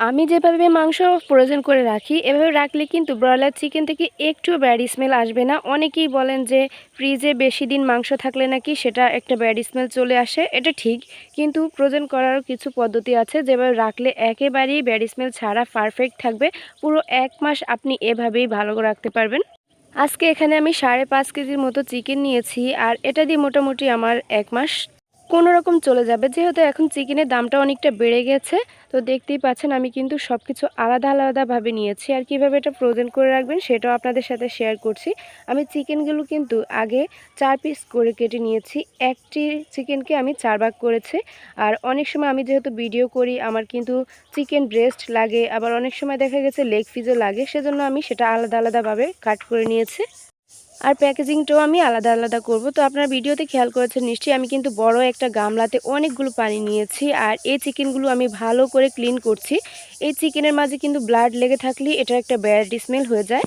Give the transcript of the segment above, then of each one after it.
আমি যেভাবে মাংস ফ্রোজেন করে রাখি এভাবে রাখলে কিন্তু ব্রয়লার চিকেন থেকে একটুও ব্যাড স্মেল আসবে না। অনেকেই বলেন যে ফ্রিজে বেশি দিন মাংস থাকলে নাকি সেটা একটা ব্যাড স্মেল চলে আসে। এটা ঠিক, কিন্তু ফ্রোজেন করারও কিছু পদ্ধতি আছে যেভাবে রাখলে একেবারেই ব্যাড স্মেল ছাড়া পারফেক্ট থাকবে। পুরো 1 মাস আপনি এভাবেই ভালো করে রাখতে পারবেন। আজকে এখানে আমি 5.5 কেজির মতো চিকেন নিয়েছি, আর এটা দিয়ে মোটামুটি আমার 1 মাস কোনো রকম চলে যাবে। যেহেতু এখন চিকেনের দামটা অনেকটা বেড়ে গেছে, তো দেখতেই পাচ্ছেন আমি কিন্তু সব কিছু আলাদা আলাদাভাবে নিয়েছি। আর কিভাবে এটা ফ্রোজেন করে রাখবেন সেটাও আপনাদের সাথে শেয়ার করছি। আমি চিকেনগুলো কিন্তু আগে 4 পিস করে কেটে নিয়েছি। একটি চিকেনকে আমি 4 ভাগ করেছি। আর অনেক সময় আমি যেহেতু ভিডিও করি আমার কিন্তু চিকেন ব্রেস্ট লাগে, আবার অনেক সময় দেখা গেছে লেগ পিসও লাগে, সেজন্য আমি সেটা আলাদা আলাদাভাবে কাট করে নিয়েছি। আর প্যাকেজিংটাও আমি আলাদা আলাদা করব। তো আপনারা ভিডিওতে খেয়াল করেছেন নিশ্চয়ই, আমি কিন্তু বড় একটা গামলাতে অনেকগুলো পানি নিয়েছি। আর এই চিকেনগুলো আমি ভালো করে ক্লিন করছি। এই চিকেনের মাঝে কিন্তু ব্লাড লেগে থাকলে এটা একটা ব্যাড স্মেল হয়ে যায়।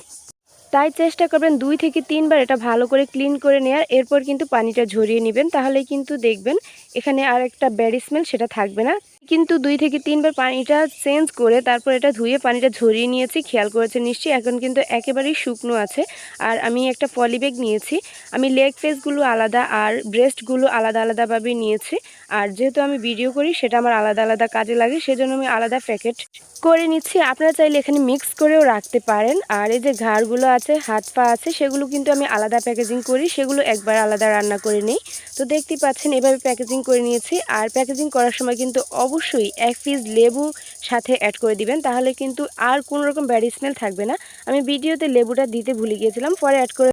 তাই চেষ্টা করবেন 2 থেকে 3 বার এটা ভালো করে ক্লিন করে নেওয়ার। এরপর কিন্তু পানিটা ঝরিয়ে নেবেন, তাহলেই কিন্তু দেখবেন এখানে আর একটা ব্যাড স্মেল সেটা থাকবে না। কিন্তু 2 থেকে 3 বার পানিটা চেঞ্জ করে তারপর এটা ধুয়ে পানিটা ঝরিয়ে নিয়েছি, খেয়াল করেছেন নিশ্চয়ই। এখন কিন্তু একেবারেই শুকনো আছে। আর আমি একটা পলি ব্যাগ নিয়েছি। আমি লেগ পিসগুলো আলাদা আর ব্রেস্টগুলো আলাদা আলাদাভাবে নিয়েছি। আর যেহেতু আমি ভিডিও করি সেটা আমার আলাদা আলাদা কাজে লাগে, সেজন্য আমি আলাদা প্যাকেট করে নিচ্ছি। আপনারা চাইলে এখানে মিক্স করেও রাখতে পারেন। আর এই যে ঘাড়গুলো আছে, হাত পা আছে, সেগুলো কিন্তু আমি আলাদা প্যাকেজিং করি, সেগুলো একবার আলাদা রান্না করে নিই। তো দেখতেই পাচ্ছেন এভাবে প্যাকেজিং করে নিয়েছি। আর প্যাকেজিং করার সময় কিন্তু অবশ্যই 1 পিস লেবু সাথে অ্যাড করে দিবেন, তাহলে কিন্তু আর কোনো রকম ব্যাড স্মেল থাকবে না। আমি ভিডিওতে লেবুটা দিতে ভুলে গিয়েছিলাম, পরে অ্যাড করে